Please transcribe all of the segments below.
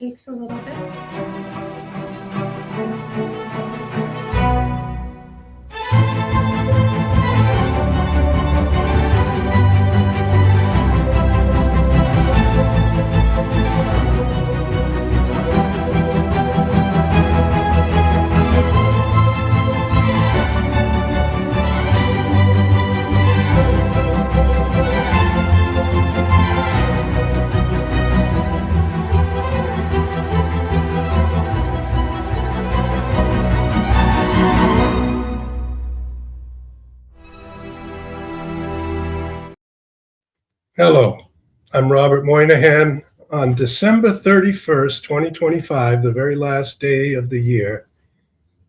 Takes a little bit. Hello, I'm Robert Moynihan. On December 31st, 2025, the very last day of the year,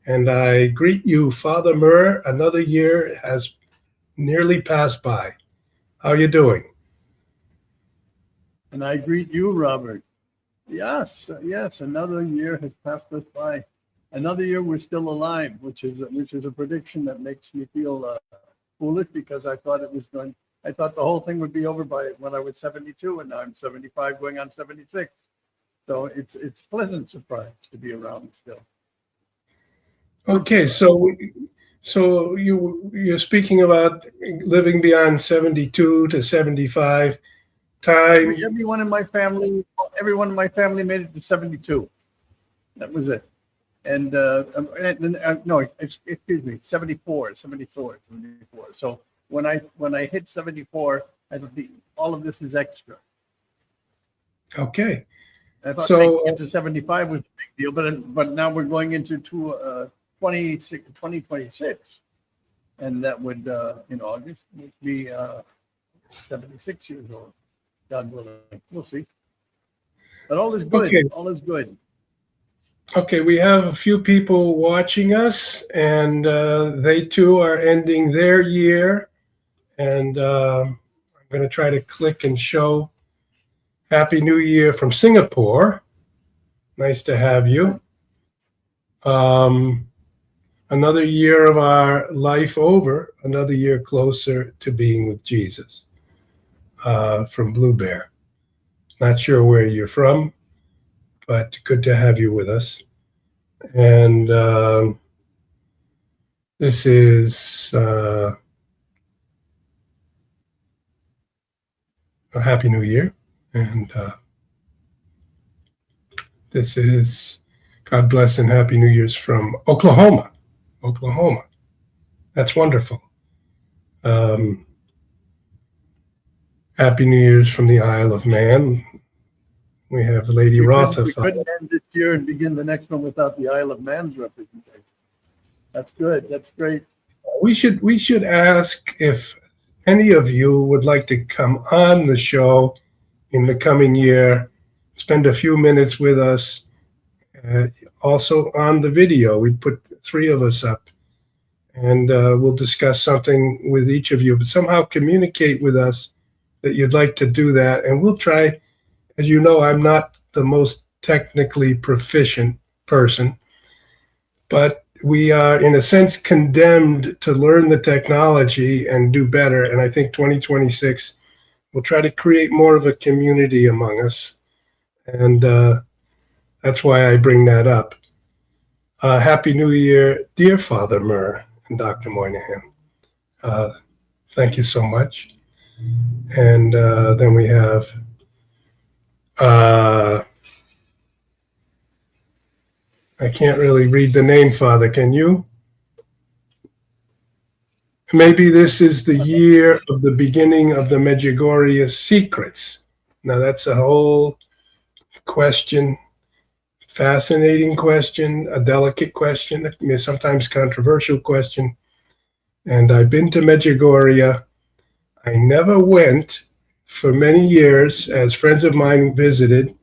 and I greet you, Father Murr. Another year has nearly passed by. How are you doing? And I greet you, Robert. Yes, another year has passed us by. Another year we're still alive, which is a prediction that makes me feel foolish because I thought the whole thing would be over by when I was 72, and now I'm 75, going on 76. So it's a pleasant surprise to be around still. Okay, so you're speaking about living beyond 72 to 75 time. Everyone in my family made it to 72. That was it. And no, excuse me, 74. So when I hit 74, I think all of this is extra. Okay. I thought making it to 75 was a big deal, but now we're going into 2026, and that would in August be 76 years old. God willing, we'll see. But all is good. Okay. All is good. Okay, we have a few people watching us, and they too are ending their year. And I'm going to try to click and show Happy New Year from Singapore. Nice to have you. Another year of our life over, another year closer to being with Jesus. From Blue Bear. Not sure where you're from, but good to have you with us. And this is a Happy New Year. And this is God bless and Happy New Year's from Oklahoma. That's wonderful. Happy New Year's from the Isle of Man. We have Lady Rotha. We couldn't end this year and begin the next one without the Isle of Man's representation. That's good. That's great. We should ask if any of you would like to come on the show in the coming year, spend a few minutes with us. Also on the video, we put 3 of us up, and we'll discuss something with each of you. But somehow communicate with us that you'd like to do that, and we'll try. As you know, I'm not the most technically proficient person, but we are, in a sense, condemned to learn the technology and do better. And I think 2026 will try to create more of a community among us. And that's why I bring that up. Happy New Year, dear Father Murr and Dr. Moynihan. Thank you so much. And then we have I can't really read the name, Father. Can you? Maybe this is the year of the beginning of the Medjugorje secrets. Now that's a whole question, fascinating question, a delicate question, sometimes controversial question. And I've been to Medjugorje. I never went for many years, as friends of mine visited.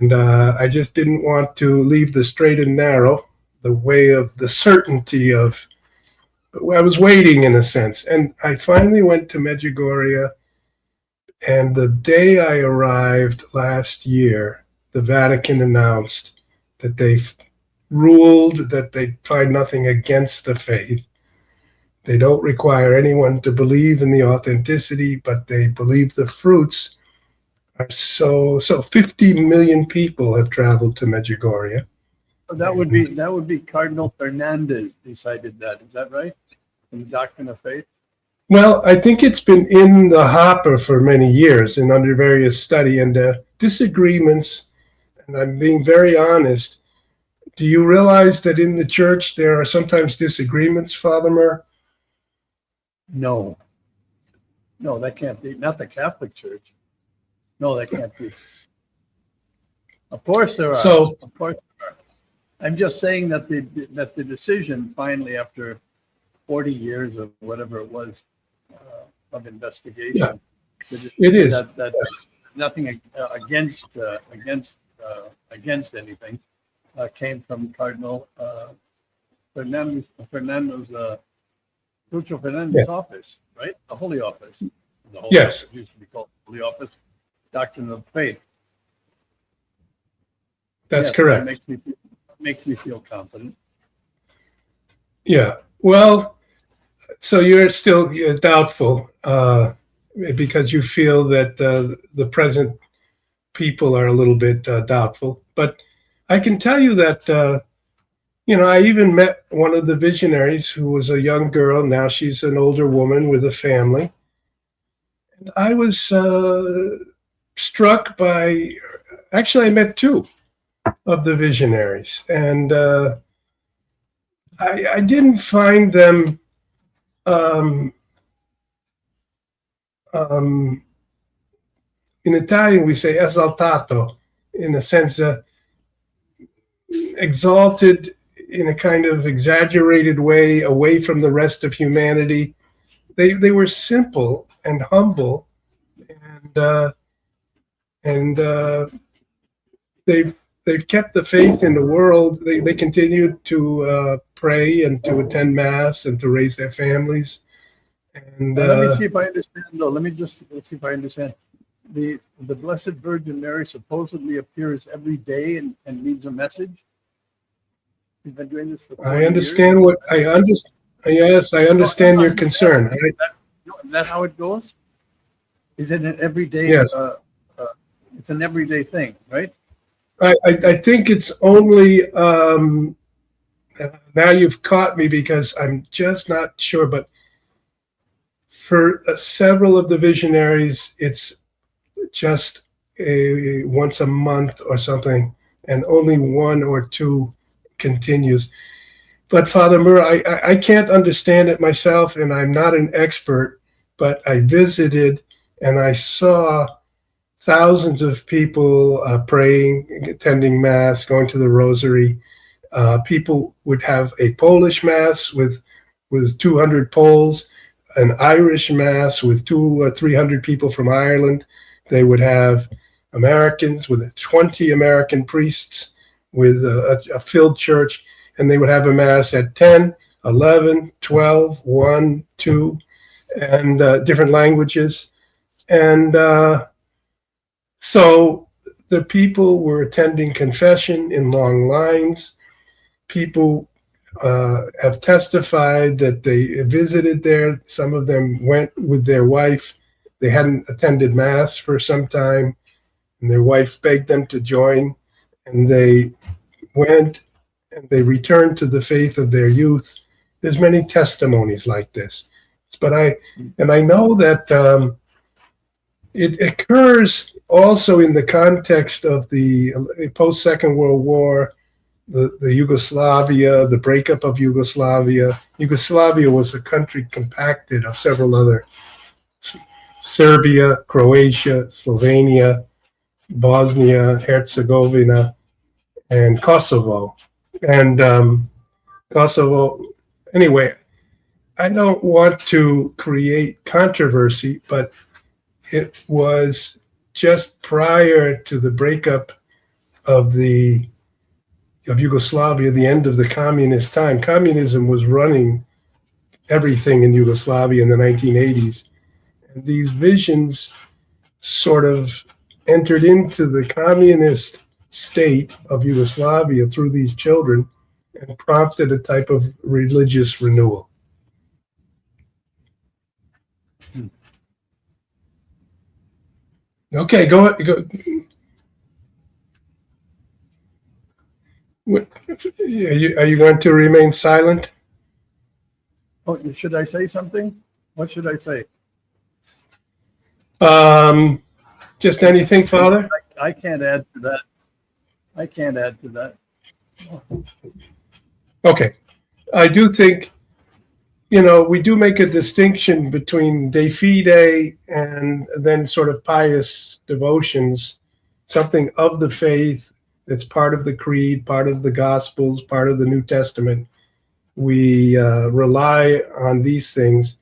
And I just didn't want to leave the straight and narrow, the way of the certainty of, I was waiting in a sense. And I finally went to Medjugorje, and the day I arrived last year, the Vatican announced that they ruled that they find nothing against the faith. They don't require anyone to believe in the authenticity, but they believe the fruits are so 50 million people have traveled to Medjugorje. So that would be Cardinal Fernandez decided that. Is that right? In the Doctrine of Faith. Well, I think it's been in the hopper for many years and under various study and disagreements. And I'm being very honest. Do you realize that in the church there are sometimes disagreements, Father Murr? No, that can't be. Not the Catholic Church. No, that can't be. Of course there are. So, Of course there are. I'm just saying that the decision finally, after 40 years of whatever it was of investigation, yeah, the it is. that nothing against anything came from Cardinal Fernandez, Lucio Fernandez's Yeah. office, right? The Holy Office. The Holy Yes. Office used to be called the Holy Office, Doctrine of Faith. That's Yes, correct. that makes me feel confident. Yeah. Well, so you're still doubtful because you feel that the present people are a little bit doubtful. But I can tell you that, I even met one of the visionaries who was a young girl. Now she's an older woman with a family. And I was struck by, actually, I met two of the visionaries. And I didn't find them in Italian we say esaltato, in a sense exalted in a kind of exaggerated way away from the rest of humanity. They were simple and humble, and they've kept the faith in the world. They continued to pray and to attend mass and to raise their families. And Let me see if I understand. No, let's see if I understand. The Blessed Virgin Mary supposedly appears every day and leaves a message. You've been doing this for 40 I understand years? what I understand. Yes, I understand your concern. Is that how it goes? Is it an everyday? Yes. It's an everyday thing, right? I think it's only now you've caught me because I'm just not sure, but for several of the visionaries, it's just once a month or something, and only one or two continues. But Father Murr, I can't understand it myself, and I'm not an expert, but I visited and I saw thousands of people praying, attending Mass, going to the Rosary. People would have a Polish Mass with 200 Poles, an Irish Mass with 200 or 300 people from Ireland. They would have Americans with 20 American priests with a filled church, and they would have a Mass at 10, 11, 12, 1, 2, and different languages. And so the people were attending confession in long lines. People have testified that they visited there. Some of them went with their wife. They hadn't attended Mass for some time, and their wife begged them to join, and they went, and they returned to the faith of their youth. There's many testimonies like this. But I know that it occurs also in the context of the post-Second World War, the Yugoslavia, the breakup of Yugoslavia. Yugoslavia was a country compacted of several other, Serbia, Croatia, Slovenia, Bosnia, Herzegovina, and Kosovo. And Kosovo, anyway, I don't want to create controversy, but it was just prior to the breakup of Yugoslavia, the end of the communist time. Communism was running everything in Yugoslavia in the 1980s. And these visions sort of entered into the communist state of Yugoslavia through these children and prompted a type of religious renewal. Okay, go. Are you going to remain silent? Oh, should I say something? What should I say? Just anything, Father? I can't add to that. I can't add to that. Okay. I do think, we do make a distinction between de fide and then sort of pious devotions, something of the faith that's part of the creed, part of the Gospels, part of the New Testament. We rely on these things.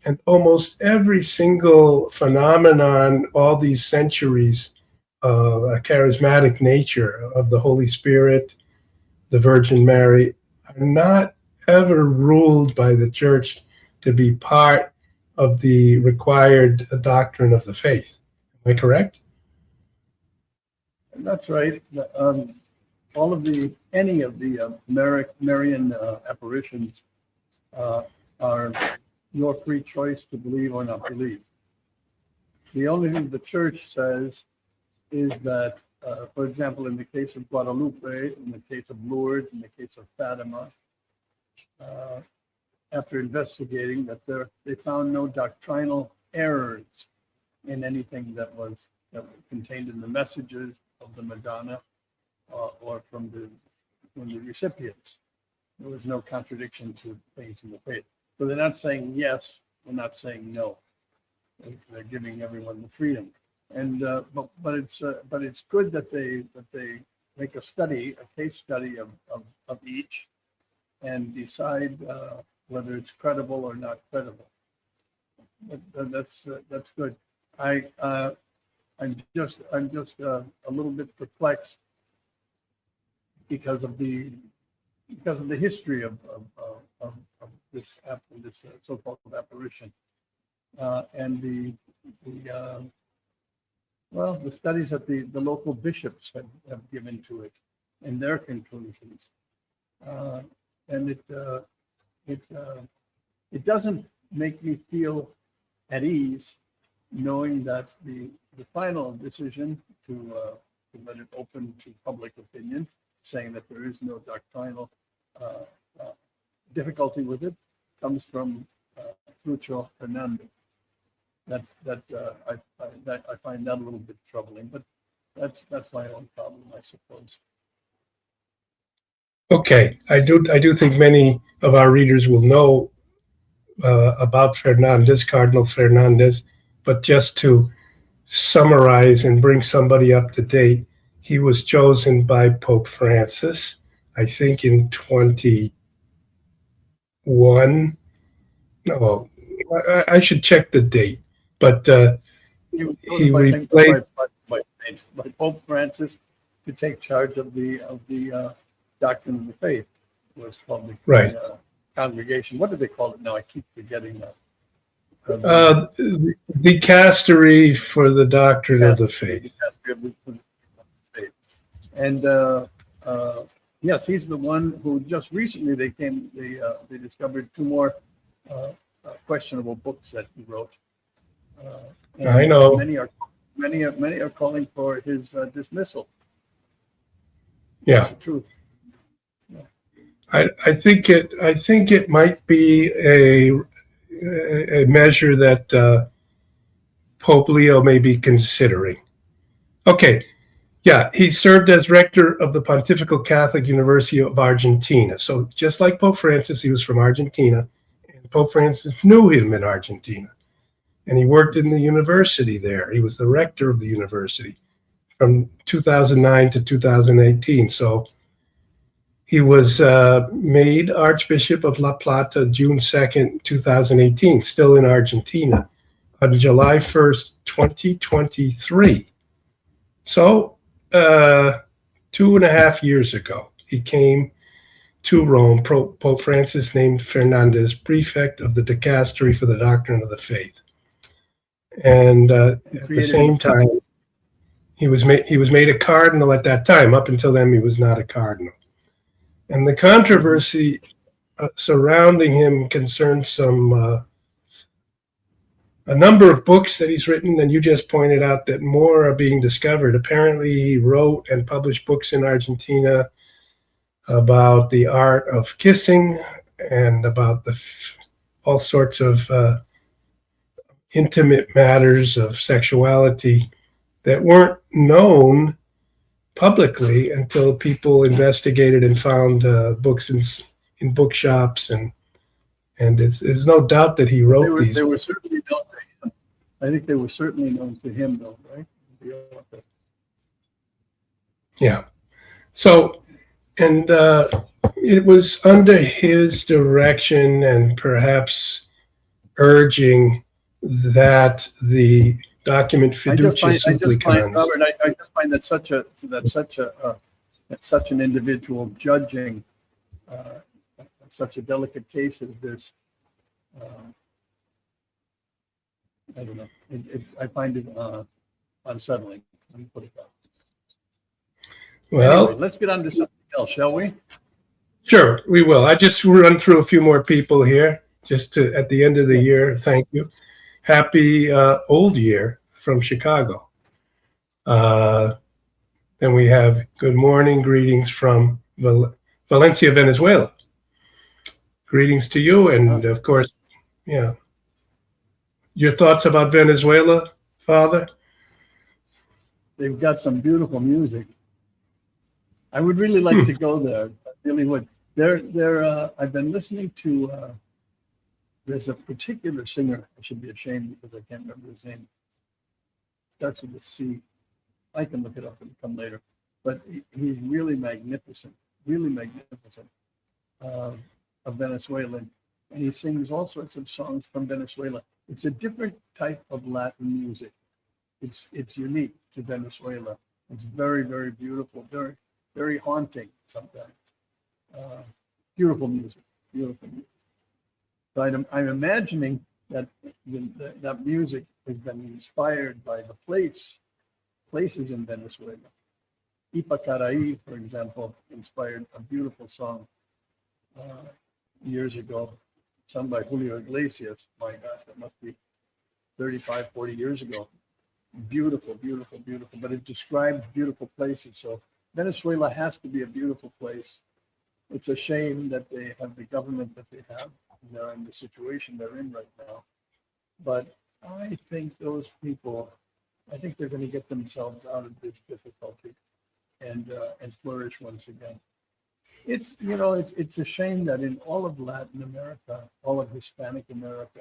And almost every single phenomenon, all these centuries of a charismatic nature of the Holy Spirit, the Virgin Mary, are not ever ruled by the church to be part of the required doctrine of the faith. Am I correct? That's right. Any of the Marian apparitions are your free choice to believe or not believe. The only thing the church says is that, for example, in the case of Guadalupe, in the case of Lourdes, in the case of Fatima, after investigating that they found no doctrinal errors in anything that was contained in the messages of the Madonna or from the recipients. There was no contradiction to things in the faith. So they're not saying yes, they're not saying no. They're giving everyone the freedom. And but it's good that they make a case study of each and decide whether it's credible or not credible. That's good. I'm just a little bit perplexed because of the history of this so-called apparition and the studies that the local bishops have given to it and their conclusions, and it doesn't make me feel at ease knowing that the final decision to let it open to public opinion, saying that there is no doctrinal difficulty with it, comes from Lucho Hernandez. I find that a little bit troubling, but that's my own problem, I suppose. Okay, I do think many of our readers will know about Fernandez, Cardinal Fernandez, but just to summarize and bring somebody up to date, he was chosen by Pope Francis, I think in 21. No, I should check the date, but he replaced by Pope Francis to take charge of the doctrine of the faith. It was called the right. Congregation. What do they call it now? I keep forgetting that. Dicastery for the doctrine of the faith. And yes, he's the one who just recently they discovered two more questionable books that he wrote. I know. Many are calling for his dismissal. Yeah. That's the truth. I think it might be a measure that Pope Leo may be considering. Okay, yeah, he served as rector of the Pontifical Catholic University of Argentina. So just like Pope Francis, he was from Argentina, and Pope Francis knew him in Argentina, and he worked in the university there. He was the rector of the university from 2009 to 2018. So he was made Archbishop of La Plata June 2nd, 2018, still in Argentina, on July 1st, 2023. So 2.5 years ago, he came to Rome. Pope Francis named Fernandez prefect of the Dicastery for the Doctrine of the Faith. And at the same time, he was made a cardinal at that time. Up until then, he was not a cardinal. And the controversy surrounding him concerned some a number of books that he's written, and you just pointed out that more are being discovered. Apparently, he wrote and published books in Argentina about the art of kissing and about all sorts of intimate matters of sexuality that weren't known publicly until people investigated and found books in bookshops, and there's no doubt that he wrote these. They were certainly known to him. I think they were certainly known to him, though, right? Yeah. So, and it was under his direction and perhaps urging that the document fiducia supplicans. Robert, I just find that such an individual judging such a delicate case as this. I don't know. I find it unsettling. Let me put it that way. Well, anyway, let's get on to something else, shall we? Sure, we will. I just run through a few more people here, just to at the end of the year. Thank you. Happy Old Year from Chicago. Then we have good morning, greetings from Valencia, Venezuela. Greetings to you, and of course, yeah. Your thoughts about Venezuela, Father? They've got some beautiful music. I would really like to go there. I really would. I've been listening to. There's a particular singer. I should be ashamed because I can't remember his name. Starts with a C. I can look it up and come later. But he's really magnificent. A Venezuelan, and he sings all sorts of songs from Venezuela. It's a different type of Latin music. It's unique to Venezuela. It's very, very beautiful, very, very haunting sometimes. Beautiful music. So I'm imagining that that music has been inspired by the places in Venezuela. Ipacaraí, for example, inspired a beautiful song years ago, sung by Julio Iglesias. My gosh, that must be 35, 40 years ago. Beautiful. But it describes beautiful places. So Venezuela has to be a beautiful place. It's a shame that they have the government that they have. They're in the situation they're in right now. But I think those people, I think they're going to get themselves out of this difficulty and flourish once again. It's a shame that in all of Latin America, all of Hispanic America,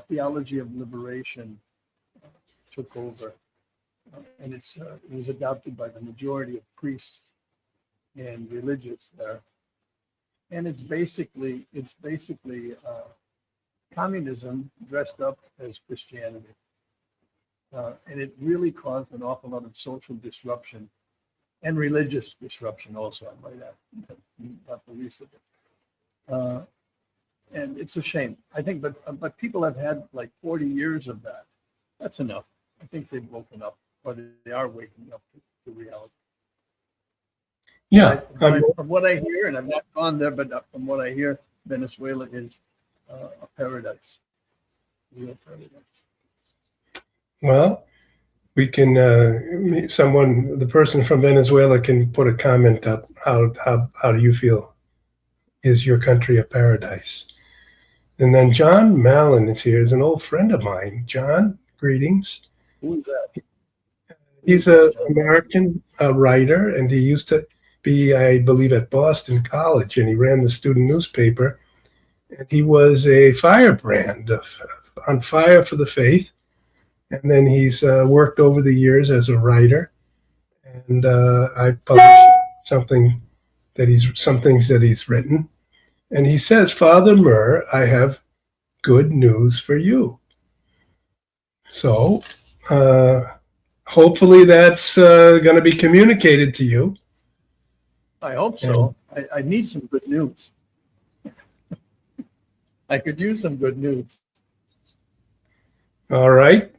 theology of liberation took over, and it was adopted by the majority of priests and religious there. And it's basically communism dressed up as Christianity, and it really caused an awful lot of social disruption. And religious disruption also, I might add, not the least of it. And it's a shame. I think, but people have had like 40 years of that. That's enough. I think they've woken up, or they are waking up to reality. Yeah. From what I hear, and I've not gone there, but from what I hear, Venezuela is a paradise, real paradise. Well, we can, the person from Venezuela can put a comment up. How do you feel? Is your country a paradise? And then John Mallon is here. He's an old friend of mine. John, greetings. Who is that? He's an American writer, and he used to be, I believe, at Boston College, and he ran the student newspaper. And he was a firebrand on fire for the faith. And then he's worked over the years as a writer, and I published some things that he's written. And he says, Father Murr, I have good news for you. So hopefully that's going to be communicated to you. I hope so. I need some good news. I could use some good news. All right.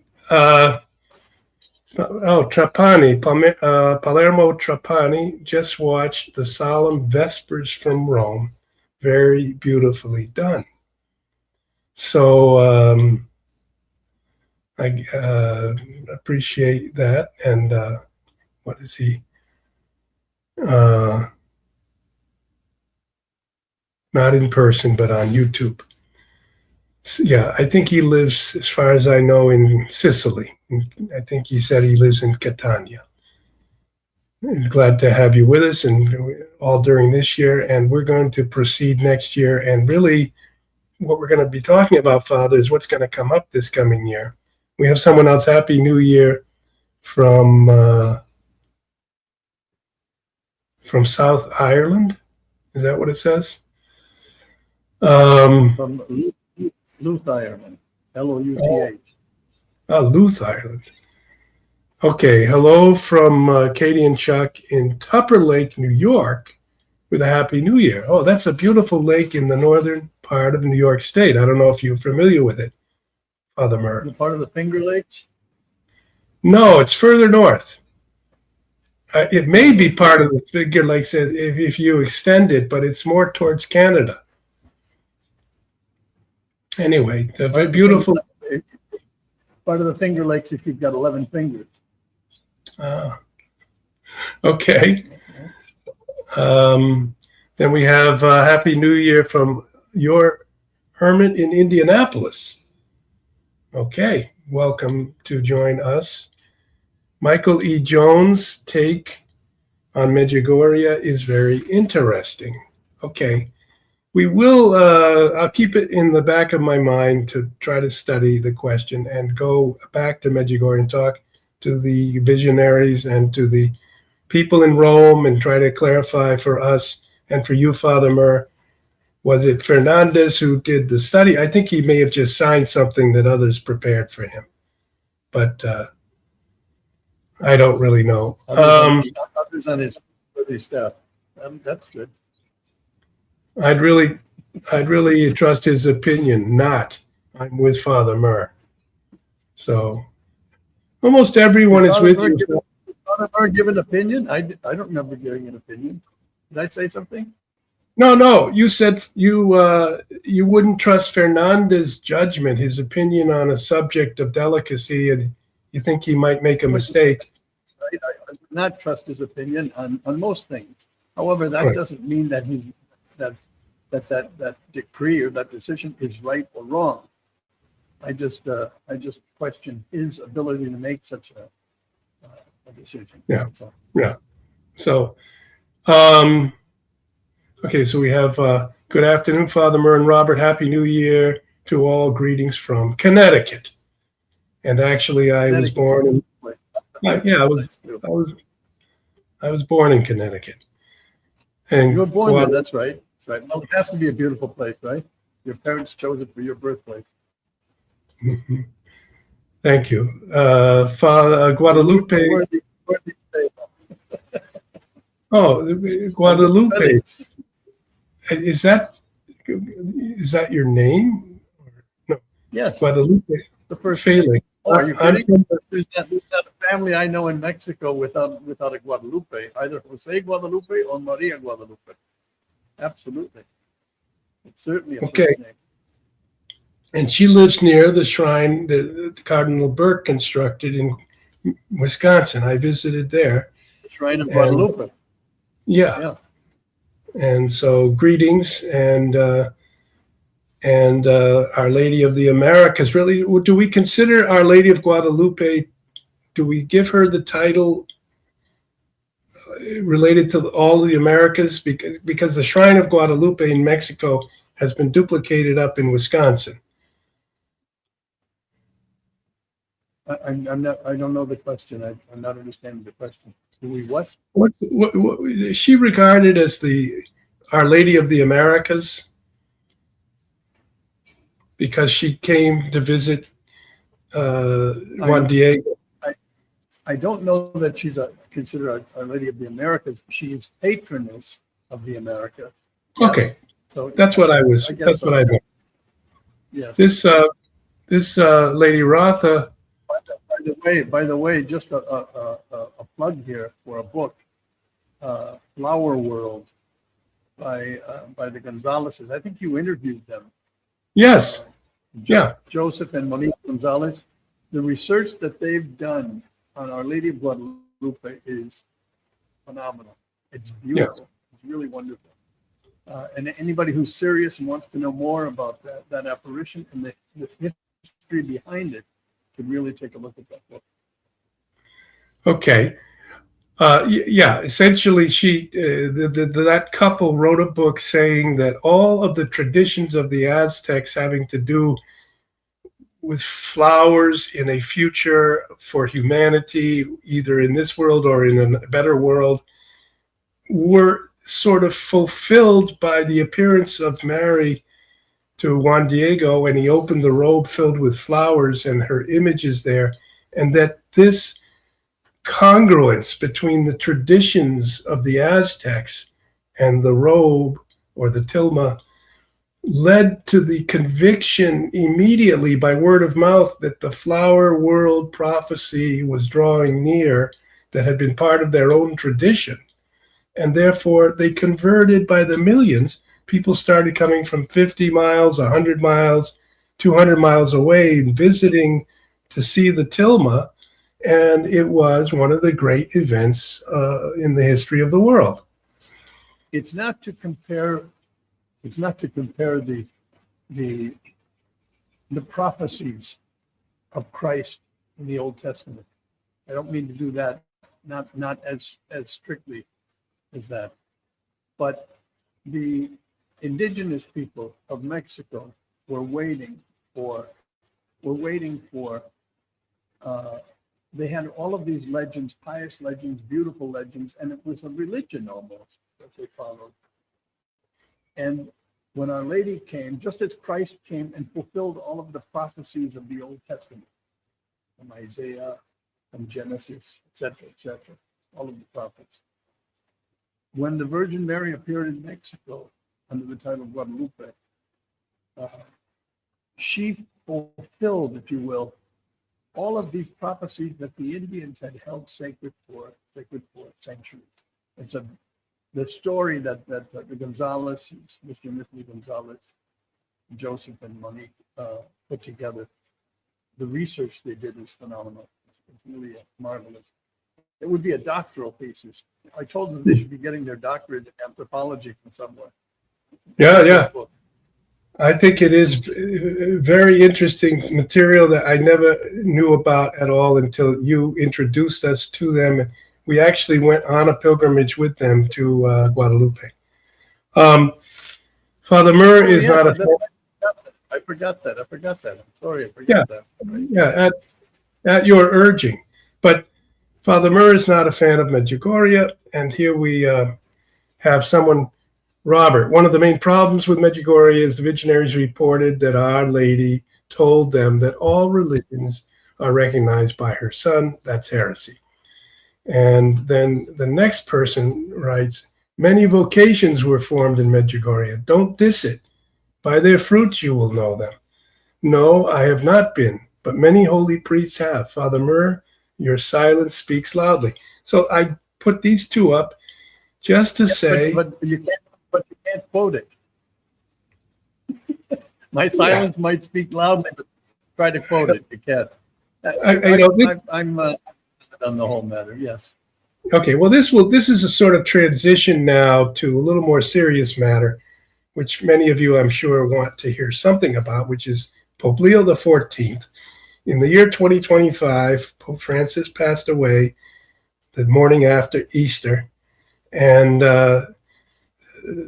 Trapani, Palermo Trapani just watched the Solemn Vespers from Rome. Very beautifully done. So I appreciate that. And what is he? Not in person, but on YouTube. Yeah, I think he lives, as far as I know, in Sicily. I think he said he lives in Catania. And glad to have you with us, and all during this year. And we're going to proceed next year. And really, what we're going to be talking about, Father, is what's going to come up this coming year. We have someone else. Happy New Year from South Ireland. Is that what it says? From Louth, Ireland, Louth. Louth, Ireland. Okay, hello from Katie and Chuck in Tupper Lake, New York, with a Happy New Year. Oh, that's a beautiful lake in the northern part of New York State. I don't know if you're familiar with it, Father Murr. The part of the Finger Lakes? No, it's further north. It may be part of the Finger Lakes if you extend it, but it's more towards Canada. Anyway, the very beautiful. Part of the Finger Lakes if you've got 11 fingers. Okay. Then we have Happy New Year from your hermit in Indianapolis. Okay, welcome to join us. Michael E. Jones' take on Medjugorje is very interesting. Okay, we will, I'll keep it in the back of my mind to try to study the question and go back to Medjugorje and talk to the visionaries and to the people in Rome and try to clarify for us and for you, Father Murr, was it Fernandez who did the study? I think he may have just signed something that others prepared for him, but I don't really know. Others on his staff. That's good. I'd really trust his opinion, not I'm with Father Murr. So almost everyone is with you. Father Murr give an opinion? I don't remember giving an opinion. Did I say something? No. You said you wouldn't trust Fernandez's judgment, his opinion on a subject of delicacy, and you think he might make a mistake. I would not trust his opinion on most things. However, that doesn't mean that that decree or that decision is right or wrong. I just question his ability to make such a decision. Yeah. So, okay, so we have good afternoon, Father Murr and Robert. Happy New Year to all. Greetings from Connecticut. And actually, I was born in. I was born in Connecticut. And you were born there. That's right. Right. Well, it has to be a beautiful place, right? Your parents chose it for your birthplace. Mm-hmm. Thank you. Father Guadalupe. Oh, Guadalupe. Is that your name? No. Yes. Guadalupe. The first Failing. Are you kidding? There's not a family I know in Mexico without a Guadalupe, either Jose Guadalupe or Maria Guadalupe. Absolutely. It's certainly a first name. And she lives near the shrine that Cardinal Burke constructed in Wisconsin. I visited there. The Shrine of Guadalupe. Yeah. And so greetings and Our Lady of the Americas. Really, do we consider Our Lady of Guadalupe, do we give her the title related to all the Americas? Because the Shrine of Guadalupe in Mexico has been duplicated up in Wisconsin. I don't know the question. I'm not understanding the question. Do we what? What is she regarded as the Our Lady of the Americas? Because she came to visit Juan Diego. I don't know that she's considered Our Lady of the Americas. She is patroness of the Americas. Yes. Okay, so that's what I was. That's so. What I meant. Yes. This Lady Rotha. By the way, just a plug here for a book, Flower World, by the Gonzaleses. I think you interviewed them. Yes. Joseph and Monique Gonzalez. the research that they've done on Our Lady of Guadalupe is phenomenal. It's beautiful. It's really wonderful. And anybody who's serious and wants to know more about that apparition and the history behind it should really take a look at that book. Okay. Yeah, essentially, that couple wrote a book saying that all of the traditions of the Aztecs having to do with flowers in a future for humanity, either in this world or in a better world, were sort of fulfilled by the appearance of Mary to Juan Diego when he opened the robe filled with flowers and her image is there, and that this congruence between the traditions of the Aztecs and the robe or the tilma led to the conviction immediately by word of mouth that the flower world prophecy was drawing near, that had been part of their own tradition. And therefore, they converted by the millions. People started coming from 50 miles, 100 miles, 200 miles away, visiting to see the tilma. And it was one of the great events in the history of the world. It's not to compare the prophecies of Christ in the Old Testament. I don't mean to do that, not as strictly as that. But the indigenous people of Mexico were waiting for they had all of these legends, pious legends, beautiful legends, and it was a religion almost that they followed. And when Our Lady came, just as Christ came and fulfilled all of the prophecies of the Old Testament, from Isaiah, from Genesis, etc., all of the prophets. When the Virgin Mary appeared in Mexico under the title of Guadalupe, she fulfilled, if you will, all of these prophecies that the Indians had held sacred for centuries. It's the story that the Gonzalez, Mr. and Mrs. Gonzalez, Joseph and Monique put together. The research they did is phenomenal. It's really marvelous. It would be a doctoral thesis. I told them they should be getting their doctorate in anthropology from somewhere. Yeah. I think it is very interesting material that I never knew about at all until you introduced us to them. We actually went on a pilgrimage with them to Guadalupe. Father Murr is not a... I forgot that. I'm sorry, I forgot that. Yeah, at your urging. But Father Murr is not a fan of Medjugorje, and here we have someone, Robert. One of the main problems with Medjugorje is the visionaries reported that Our Lady told them that all religions are recognized by her son. That's heresy. And then the next person writes, many vocations were formed in Medjugorje. Don't diss it. By their fruits you will know them. No, I have not been, but many holy priests have. Father Murr, your silence speaks loudly. So I put these two up just to say... But you can't quote it. My silence might speak loudly, but try to quote it. You can't. I'm on the whole matter, yes. Okay, well, this is a sort of transition now to a little more serious matter, which many of you, I'm sure, want to hear something about, which is Pope Leo XIV. In the year 2025, Pope Francis passed away the morning after Easter, and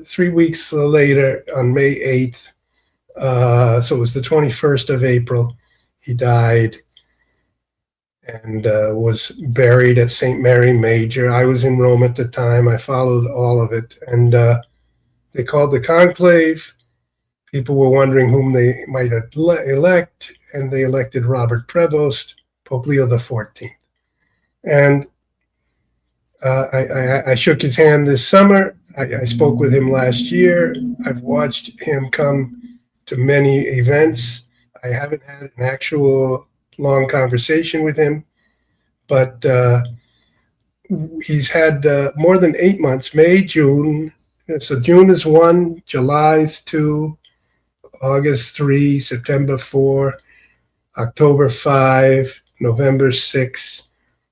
3 weeks later, on May 8th, so it was the 21st of April, he died and was buried at St. Mary Major. I was in Rome at the time. I followed all of it. And they called the conclave. People were wondering whom they might elect, and they elected Robert Prevost, Pope Leo XIV. And I shook his hand this summer. I spoke with him last year. I've watched him come to many events. I haven't had an actual long conversation with him, but he's had more than 8 months, May, June. So June is 1, July is 2, August 3, September 4, October 5, November 6,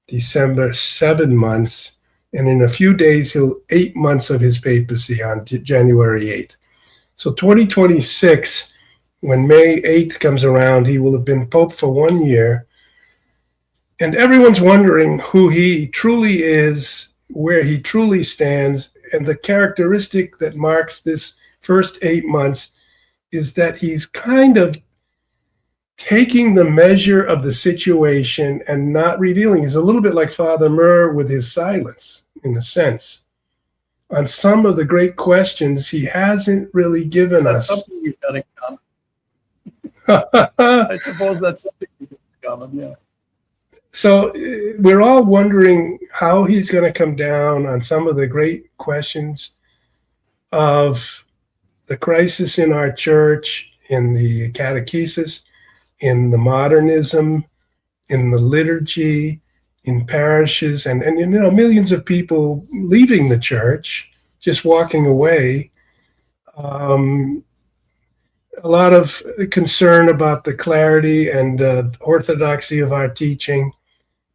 December 7 months, and in a few days, 8 months of his papacy on January 8th. So 2026, when May 8th comes around, he will have been Pope for 1 year. And everyone's wondering who he truly is, where he truly stands. And the characteristic that marks this first 8 months is that he's kind of taking the measure of the situation and not revealing. He's a little bit like Father Murr with his silence, in a sense. On some of the great questions, he hasn't really given That's us. something we've got in common. I suppose that's something we've got in common, yeah. So we're all wondering how he's going to come down on some of the great questions of the crisis in our church, in the catechesis, in the modernism, in the liturgy, in parishes, and millions of people leaving the church, just walking away. A lot of concern about the clarity and orthodoxy of our teaching,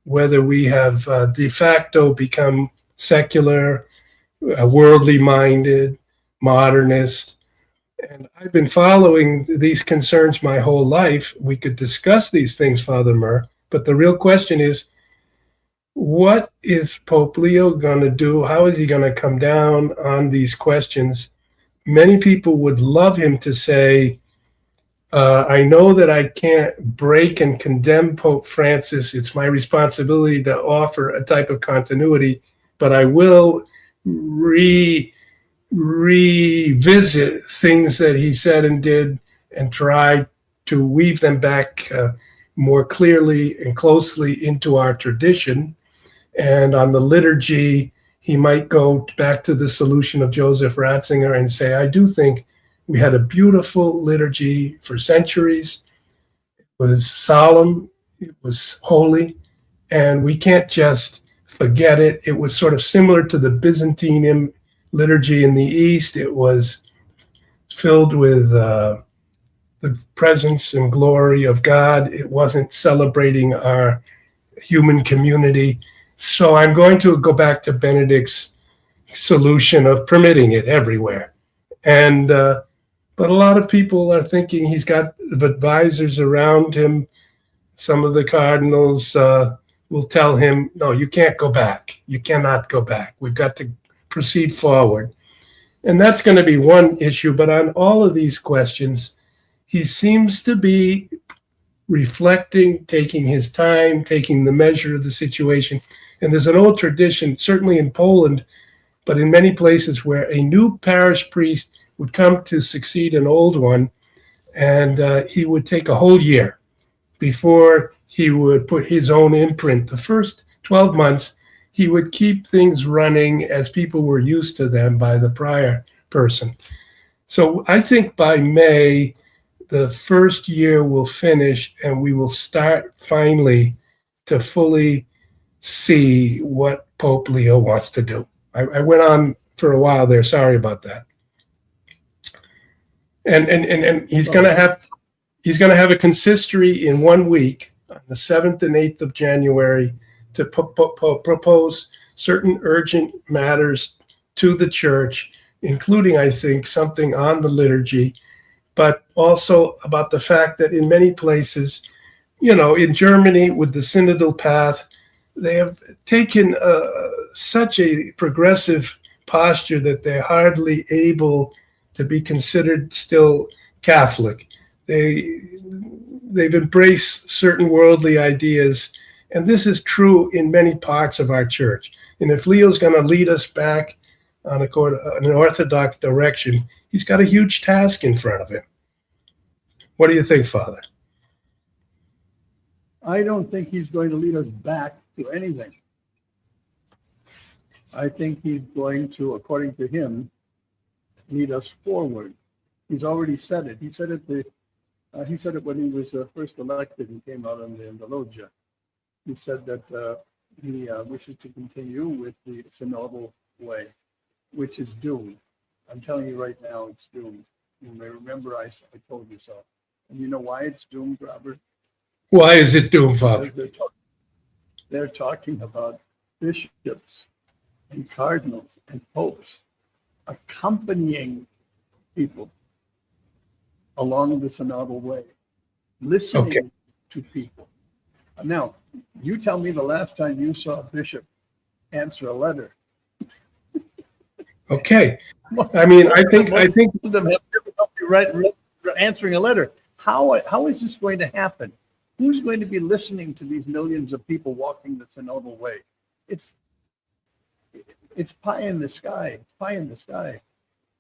whether we have de facto become secular, worldly minded, modernist. And I've been following these concerns my whole life. We could discuss these things, Father Murr, but the real question is, what is Pope Leo going to do? How is he going to come down on these questions? Many people would love him to say, I know that I can't break and condemn Pope Francis. It's my responsibility to offer a type of continuity, but I will revisit things that he said and did and try to weave them back more clearly and closely into our tradition. And on the liturgy, he might go back to the solution of Joseph Ratzinger and say, I do think we had a beautiful liturgy for centuries. It was solemn, it was holy, and we can't just forget it. It was sort of similar to the Byzantine liturgy in the East. It was filled with the presence and glory of God. It wasn't celebrating our human community. So I'm going to go back to Benedict's solution of permitting it everywhere. And but a lot of people are thinking he's got advisors around him. Some of the cardinals will tell him, no, you can't go back. You cannot go back. We've got to proceed forward. And that's going to be one issue. But on all of these questions, he seems to be reflecting, taking his time, taking the measure of the situation. And there's an old tradition, certainly in Poland, but in many places, where a new parish priest would come to succeed an old one, and he would take a whole year before he would put his own imprint. The first 12 months, he would keep things running as people were used to them by the prior person. So I think by May, the first year will finish, and we will start finally to fully see what Pope Leo wants to do. I went on for a while there. Sorry about that. And he's going to have a consistory in 1 week, on the 7th and 8th of January, to propose certain urgent matters to the church, including, I think, something on the liturgy, but also about the fact that in many places, in Germany with the synodal path, they have taken such a progressive posture that they're hardly able to be considered still Catholic. They've embraced certain worldly ideas, and this is true in many parts of our church. And if Leo's going to lead us back on an orthodox direction, he's got a huge task in front of him. What do you think, Father? I don't think he's going to lead us back to anything. I think he's going to, according to him, lead us forward. He's already said it. He said it when he was first elected and came out on the loggia. He said that he wishes to continue with the synodal way, which is doomed. I'm telling you right now, it's doomed. You may remember I told you so. And you know why it's doomed, Robert? Why is it doomed, Father? They're talking about bishops and cardinals and popes accompanying people along the synodal way, listening Okay. to people. Now, you tell me the last time you saw a bishop answer a letter. Okay. I mean, I think Most of them have difficulty answering a letter. How is this going to happen? Who's going to be listening to these millions of people walking the synodal way? It's pie in the sky. It's pie in the sky.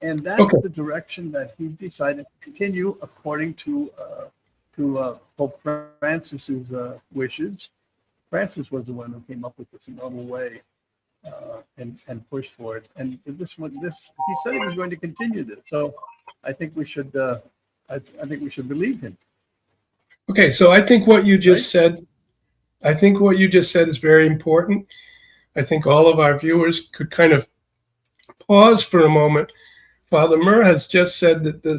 And that's Okay. the direction that he decided to continue according to Pope Francis's wishes. Francis was the one who came up with the synodal way and pushed for it. And he said he was going to continue this. So I think we should believe him. Okay, so I think what you just said, is very important. I think all of our viewers could kind of pause for a moment. Father Murr has just said that the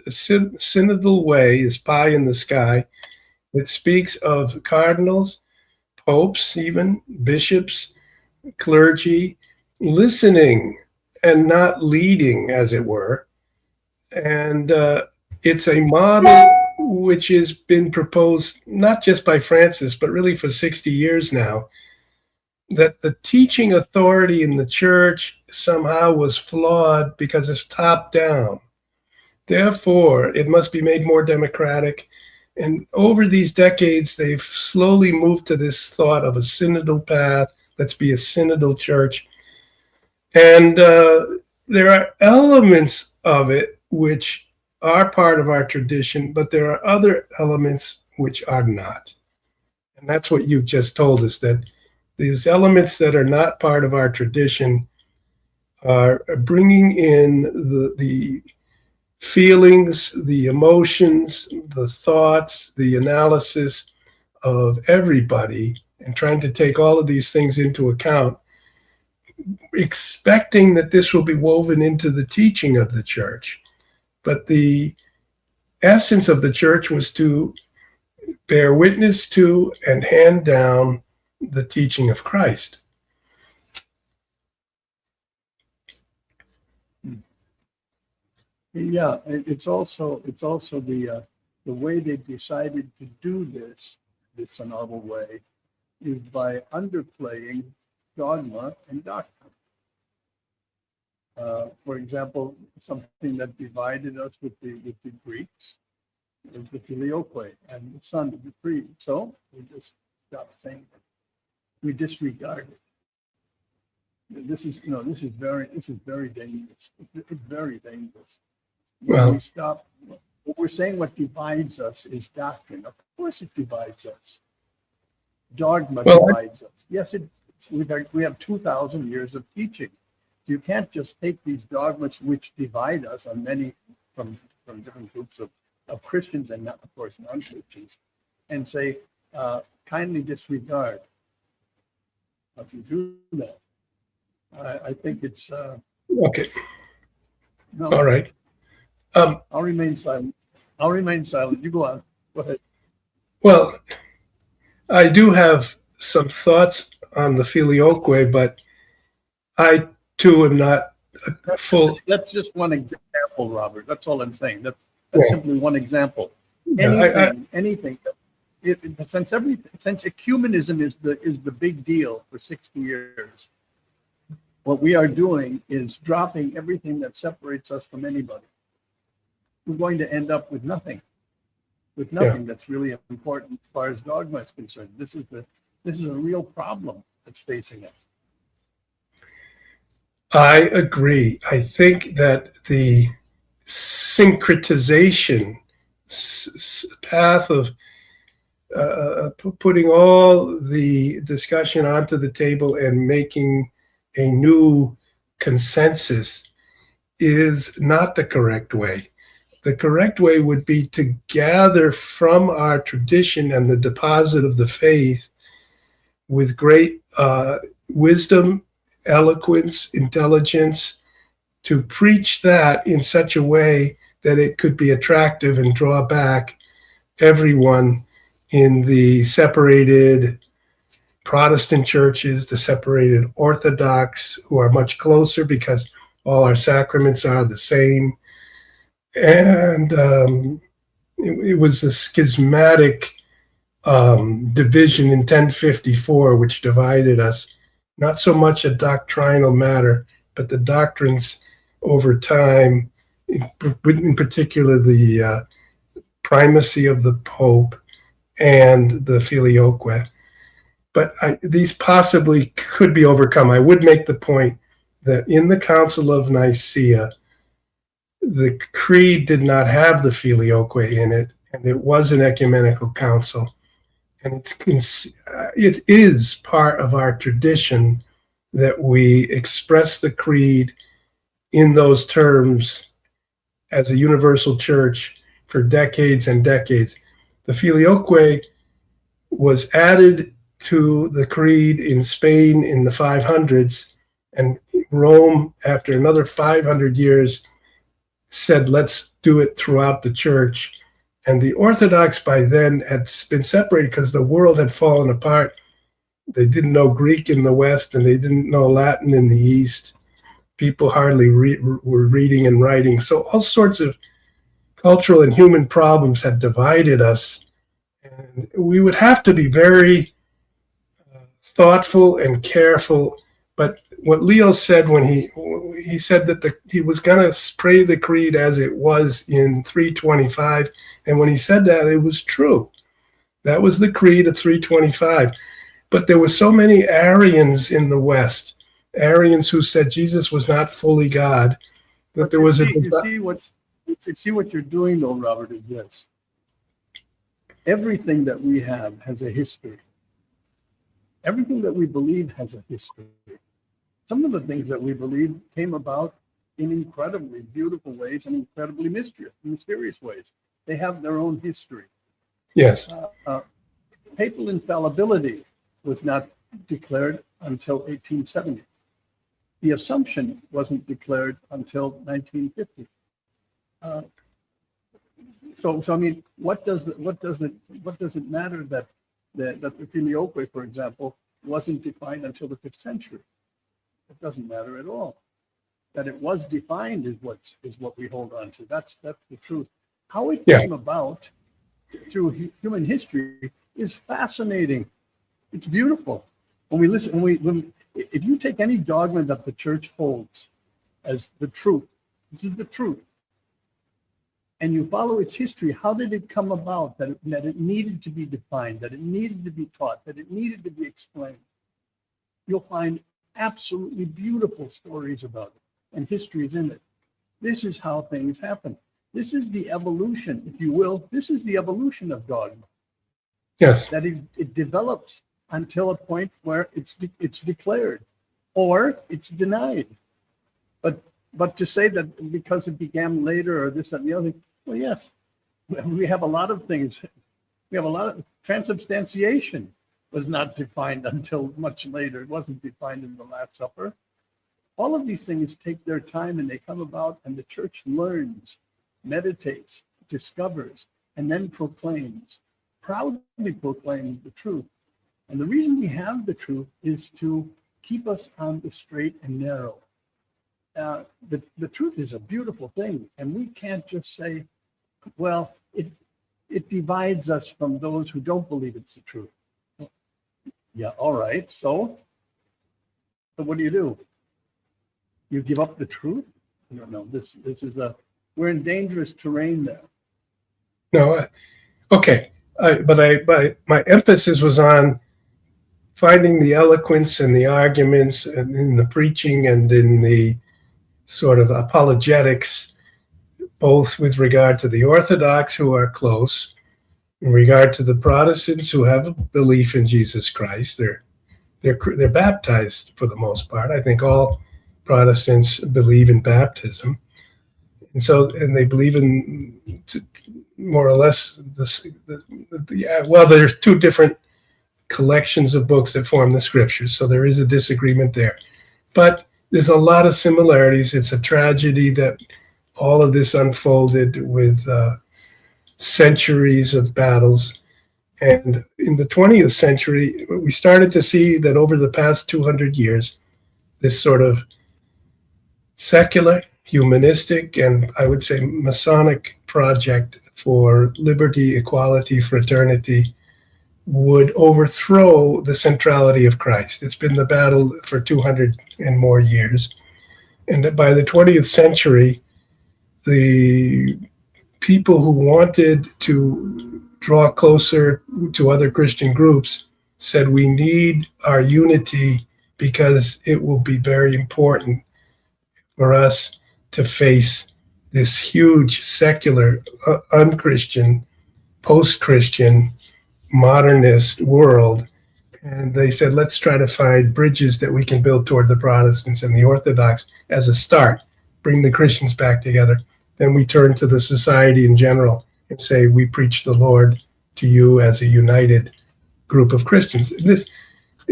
synodal way is pie in the sky. It speaks of cardinals, popes, even bishops, clergy, listening and not leading, as it were. And it's a model which has been proposed not just by Francis, but really for 60 years now, that the teaching authority in the church somehow was flawed because it's top down. Therefore, it must be made more democratic. And over these decades, they've slowly moved to this thought of a synodal path. Let's be a synodal church. And there are elements of it which are part of our tradition, but there are other elements which are not. And that's what you've just told us, that these elements that are not part of our tradition are bringing in the feelings, the emotions, the thoughts, the analysis of everybody, and trying to take all of these things into account, expecting that this will be woven into the teaching of the church. But the essence of the church was to bear witness to and hand down the teaching of Christ. Yeah, it's also the way they decided to do this synodal way is by underplaying dogma and doctrine. For example, something that divided us with the Greeks is the filioque and the son to be free. So we just stopped saying it. We disregard it. This is very dangerous. It's very dangerous. Well, We stop. What we're saying, what divides us is doctrine. Of course, it divides us. Dogma divides us. Yes, we have 2,000 years of teaching. You can't just take these dogmas which divide us on many from different groups of Christians and not, of course, non-Christians, and say kindly disregard. If you do that, I think it's okay. no. All right. I'll remain silent. You go on. Go ahead. Well, I do have some thoughts on the filioque, but I too am not full. That's just one example, Robert. That's all I'm saying. That's Yeah. simply one example. Yeah, Anything. Since ecumenism is the big deal for 60 years, what we are doing is dropping everything that separates us from anybody. We're going to end up with nothing that's really important as far as dogma is concerned. This is a real problem that's facing us. I agree. I think that the syncretization path of putting all the discussion onto the table and making a new consensus is not the correct way. The correct way would be to gather from our tradition and the deposit of the faith with great wisdom, eloquence, intelligence, to preach that in such a way that it could be attractive and draw back everyone in the separated Protestant churches, the separated Orthodox, who are much closer because all our sacraments are the same. And it was a schismatic division in 1054, which divided us, not so much a doctrinal matter, but the doctrines over time, in particular the primacy of the Pope and the filioque. But these possibly could be overcome. I would make the point that in the Council of Nicaea, the creed did not have the filioque in it, and it was an ecumenical council. And it is part of our tradition that we express the creed in those terms as a universal church for decades and decades. The filioque was added to the creed in Spain in the 500s, and Rome, after another 500 years, said, let's do it throughout the church. And the Orthodox by then had been separated because the world had fallen apart. They didn't know Greek in the West, and they didn't know Latin in the East. People hardly were reading and writing. So all sorts of cultural and human problems had divided us. And we would have to be very thoughtful and careful. But what Leo said when he said that he was going to pray the creed as it was in 325, and when he said that, it was true. That was the creed of 325. But there were so many Arians in the West, Arians who said Jesus was not fully God, that there was you see what you're doing though, Robert, is this. Everything that we have has a history. Everything that we believe has a history. Some of the things that we believe came about in incredibly beautiful ways and incredibly mysterious ways. They have their own history. Yes. Papal infallibility was not declared until 1870. The Assumption wasn't declared until 1950. So I mean, what does it matter that the filioque, for example, wasn't defined until the 5th century? It doesn't matter at all. That it was defined is what we hold on to. That's the truth. How it came about through human history is fascinating. It's beautiful. When we listen, if you take any dogma that the church holds as the truth, this is the truth, and you follow its history, how did it come about that it needed to be defined, that it needed to be taught, that it needed to be explained? You'll find absolutely beautiful stories about it, and histories in it. This is how things happen. This is the evolution, if you will. This is the evolution of dogma. Yes. That it develops until a point where it's declared or it's denied. But to say that because it began later or this and the other, well, yes, we have a lot of things. We have a lot of transubstantiation was not defined until much later. It wasn't defined in the Last Supper. All of these things take their time and they come about, and the church learns, meditates, discovers, and then proclaims, proudly proclaims the truth. And the reason we have the truth is to keep us on the straight and narrow. The truth is a beautiful thing, and we can't just say, well, it divides us from those who don't believe it's the truth. Yeah, all right. So what do? You give up the truth? No. This is we're in dangerous terrain there. No. Okay. But my emphasis was on finding the eloquence and the arguments and in the preaching and in the sort of apologetics, both with regard to the Orthodox who are close, in regard to the Protestants who have a belief in Jesus Christ. They're baptized for the most part. I think all Protestants believe in baptism, and they believe in more or less there's two different collections of books that form the Scriptures, so there is a disagreement there, but there's a lot of similarities. It's a tragedy that all of this unfolded with centuries of battles. And in the 20th century, we started to see that over the past 200 years, this sort of secular, humanistic, and I would say Masonic project for liberty, equality, fraternity would overthrow the centrality of Christ. It's been the battle for 200 and more years. And that by the 20th century, the people who wanted to draw closer to other Christian groups said we need our unity because it will be very important for us to face this huge secular, unchristian, post-Christian, modernist world. And they said, let's try to find bridges that we can build toward the Protestants and the Orthodox as a start, bring the Christians back together. Then we turn to the society in general and say, we preach the Lord to you as a united group of Christians.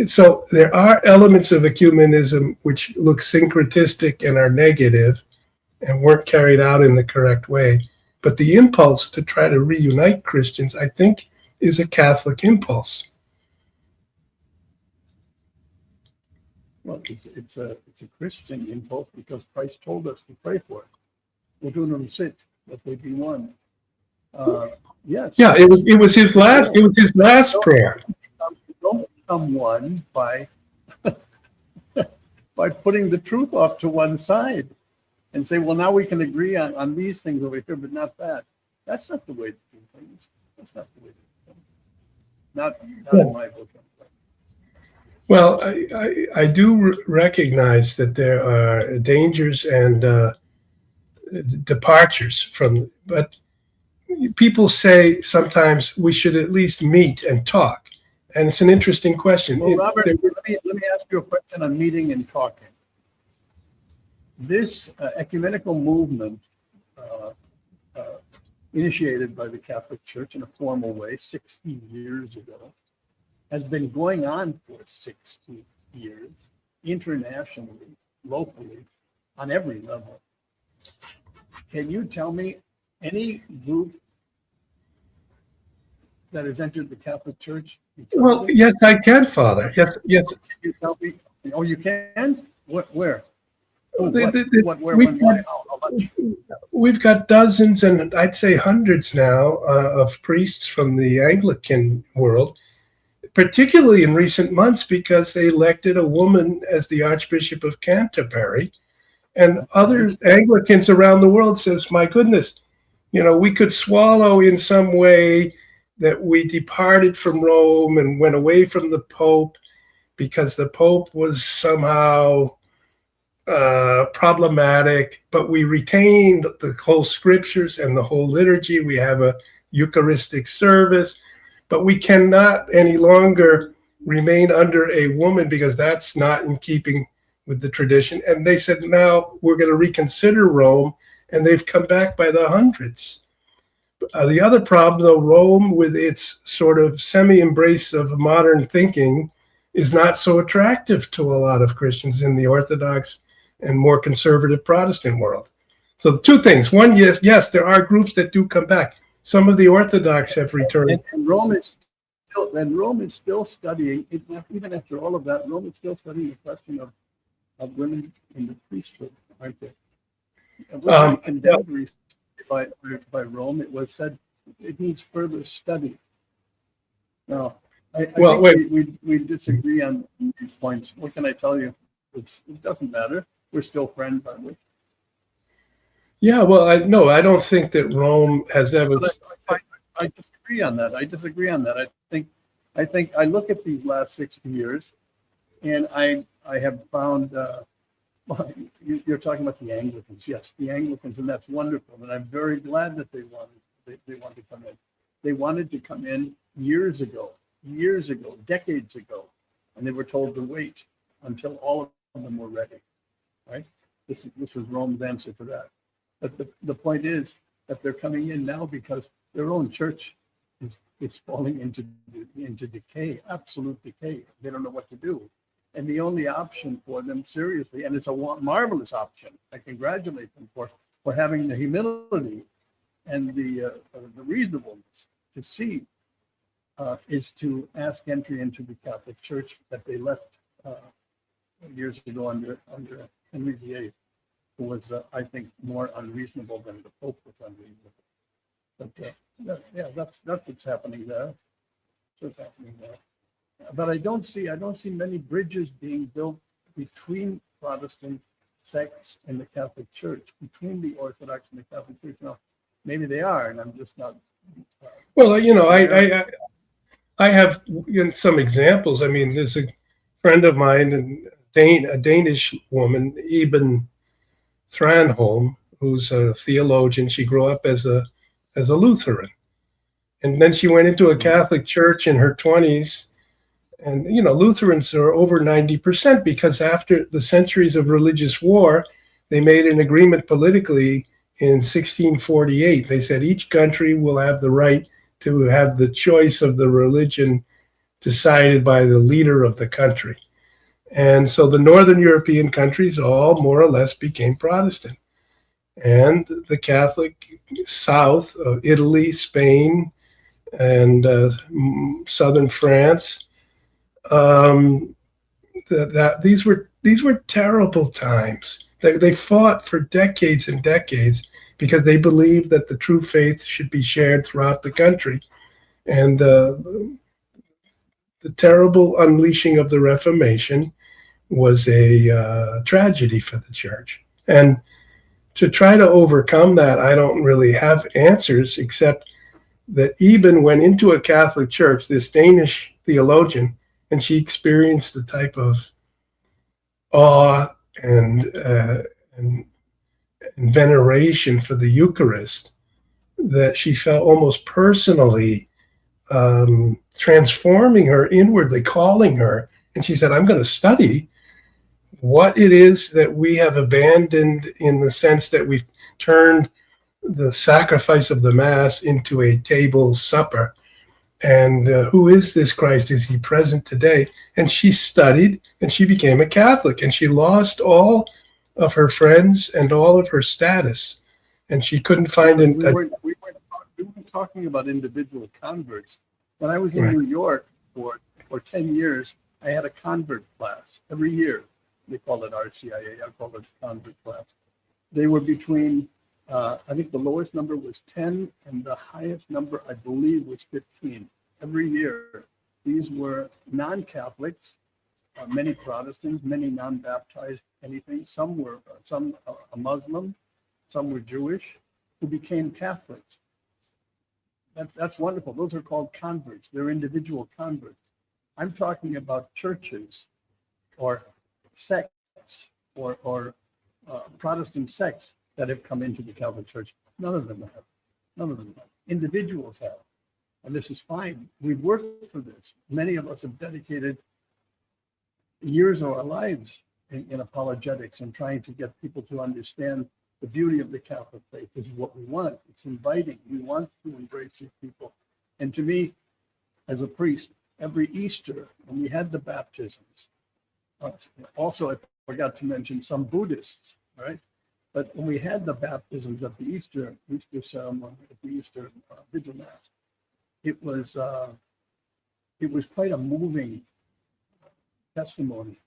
So there are elements of ecumenism which look syncretistic and are negative and weren't carried out in the correct way. But the impulse to try to reunite Christians, I think, is a Catholic impulse. Well, it's a Christian impulse because Christ told us to pray for it. Udunum sit, that they be one. Yes. Yeah, it was his last prayer. You don't become one by by putting the truth off to one side and say, well, now we can agree on these things over here, but not that. That's not the way to do things. That's not the way to do things. Not in my book. Well, I do recognize that there are dangers and departures from, but people say sometimes we should at least meet and talk. And it's an interesting question. Well, Robert, let me ask you a question on meeting and talking. This ecumenical movement initiated by the Catholic Church in a formal way 60 years ago has been going on for 60 years, internationally, locally, on every level. Can you tell me any group that has entered the Catholic Church? Well, yes, I can, Father. Yes. Can you tell me? Oh, you can? Where? Oh, where, we've when, got, why, how much? We've got dozens and I'd say hundreds now of priests from the Anglican world, particularly in recent months because they elected a woman as the Archbishop of Canterbury. And other Anglicans around the world says, my goodness, we could swallow in some way that we departed from Rome and went away from the Pope because the Pope was somehow problematic, but we retained the whole scriptures and the whole liturgy. We have a Eucharistic service, but we cannot any longer remain under a woman because that's not in keeping with the tradition. And they said, now we're going to reconsider Rome, and they've come back by the hundreds. The other problem, though, Rome, with its sort of semi-embrace of modern thinking, is not so attractive to a lot of Christians in the Orthodox and more conservative Protestant world. So two things. One, yes, there are groups that do come back. Some of the Orthodox have returned. And Rome is still studying, even after all of that, Rome is still studying the question of women in the priesthood, aren't they? It was condemned recently by Rome. It was said it needs further study. Now, I think we disagree on these points. What can I tell you? It doesn't matter. We're still friends, aren't we? Yeah, well, I don't think that Rome has ever. I disagree on that. I think I look at these last 60 years, and I have found. Well, you're talking about the Anglicans, yes, the Anglicans, and that's wonderful. And I'm very glad that they wanted to come in. They wanted to come in years ago, decades ago, and they were told to wait until all of them were ready. Right? This was Rome's answer to that. But the point is that they're coming in now because their own church is falling into decay, absolute decay. They don't know what to do. And the only option for them, seriously, and it's a marvelous option, I congratulate them for having the humility and the reasonableness to see is to ask entry into the Catholic Church that they left years ago under Henry VIII, who was, I think, more unreasonable than the Pope was unreasonable. But yeah, that's what's happening there. That's what's happening there. But I don't see many bridges being built between Protestant sects and the Catholic Church, between the Orthodox and the Catholic Church. Now, maybe they are, and I'm just not. Well, I have some examples. I mean, there's a friend of mine, a Danish woman, Eben Thranholm, who's a theologian. She grew up as a Lutheran, and then she went into a Catholic church in her 20s. And Lutherans are over 90% because after the centuries of religious war, they made an agreement politically in 1648. They said each country will have the right to have the choice of the religion decided by the leader of the country. And so the Northern European countries all more or less became Protestant. And the Catholic South of Italy, Spain, and Southern France, these were terrible times. They fought for decades and decades because they believed that the true faith should be shared throughout the country. And the terrible unleashing of the Reformation was a tragedy for the church. And to try to overcome that, I don't really have answers, except that Eben went into a Catholic church, this Danish theologian, and she experienced a type of awe and veneration for the Eucharist that she felt almost personally transforming her inwardly, calling her. And she said, I'm going to study what it is that we have abandoned, in the sense that we've turned the sacrifice of the Mass into a table supper. And who is this Christ? Is he present today? And she studied, and she became a Catholic, and she lost all of her friends and all of her status, and she couldn't find we weren't talking about individual converts. When I was in New York for 10 years, I had a convert class every year. They call it RCIA. I call it convert class. They were between, I think the lowest number was 10, and the highest number, I believe, was 15. Every year, these were non-Catholics, many Protestants, many non-baptized, anything. Some were a Muslim, some were Jewish, who became Catholics. That's wonderful. Those are called converts. They're individual converts. I'm talking about churches or sects or Protestant sects that have come into the Catholic Church. None of them have. None of them have. Individuals have. And this is fine. We've worked for this. Many of us have dedicated years of our lives in apologetics and trying to get people to understand the beauty of the Catholic faith. This is what we want. It's inviting. We want to embrace these people. And to me, as a priest, every Easter, when we had the baptisms, also I forgot to mention some Buddhists, right? But when we had the baptisms at the Easter ceremony, at the Easter Vigil Mass, it was quite a moving testimony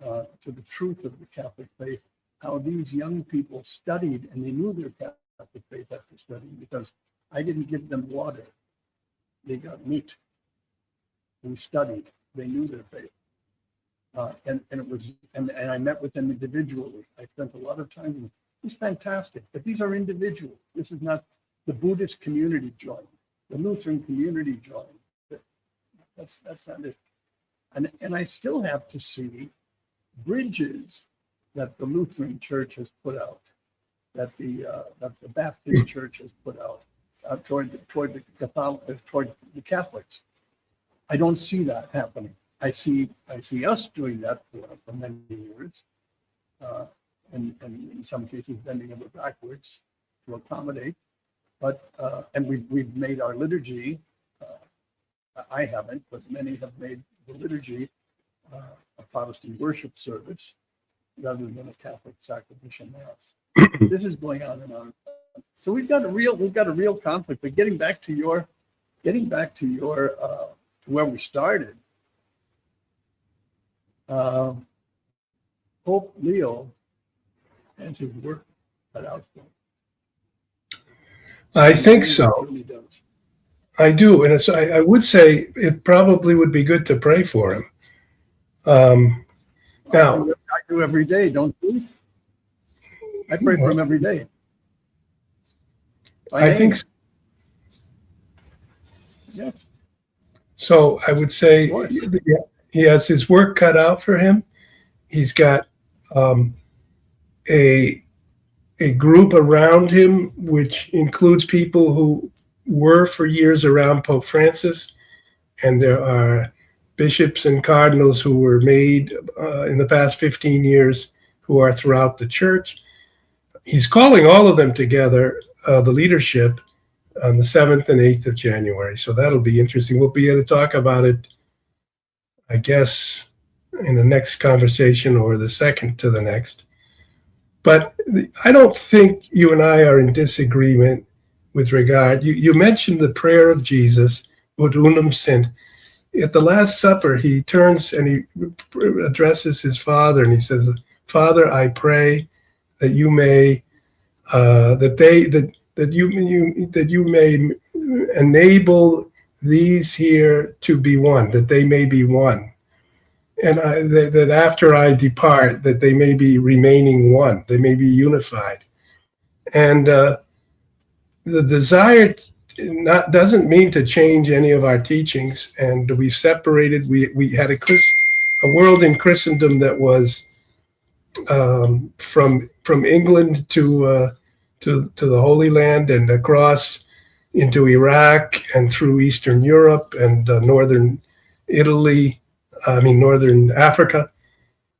to the truth of the Catholic faith, how these young people studied, and they knew their Catholic faith after studying, because I didn't give them water. They got meat. We studied. They knew their faith. And I met with them individually. I spent a lot of time with them. It's fantastic. But these are individuals. This is not the Buddhist community joined, the Lutheran community joined. That's not it. And I still have to see bridges that the Lutheran Church has put out, that the Baptist Church has put out toward the Catholics. I don't see that happening. I see us doing that for many years, and in some cases bending over backwards to accommodate. But and we've made our liturgy. I haven't, but many have made the liturgy a Protestant worship service rather than a Catholic sacrificial mass. This is going on and on. So we've got a real conflict. But getting back to your getting back to your where we started, Pope Leo has his work cut out for him. I think so. He really does. I do, and I would say it probably would be good to pray for him. Now, I do every day, don't you? I pray for him every day. I think so. Yes. So I would say he has his work cut out for him. He's got a group around him, which includes people who were for years around Pope Francis, and there are bishops and cardinals who were made in the past 15 years who are throughout the church. He's calling all of them together, the leadership, on the 7th and 8th of January. So that'll be interesting. We'll be able to talk about it, I guess, in the next conversation or the second to the next. But I don't think you and I are in disagreement with regard. You mentioned the prayer of Jesus, Ut unum sint. At the Last Supper, he turns and he addresses his Father, and he says, "Father, I pray that you may that you may enable these here to be one, that they may be one, and that after I depart, that they may be remaining one, they may be unified." And the desire doesn't mean to change any of our teachings, and we separated. We had a world in Christendom that was from England to the Holy Land and across into Iraq and through Eastern Europe and northern northern Africa.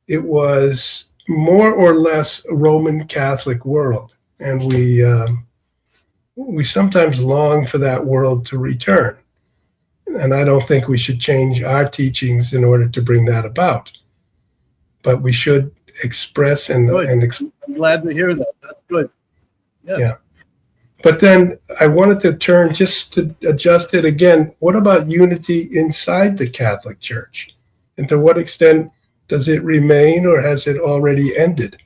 It was more or less a Roman Catholic world, and we sometimes long for that world to return. And I don't think we should change our teachings in order to bring that about. But we should express I'm glad to hear that. That's good. Yeah. But then I wanted to turn, just to adjust it again, what about unity inside the Catholic Church? And to what extent does it remain, or has it already ended?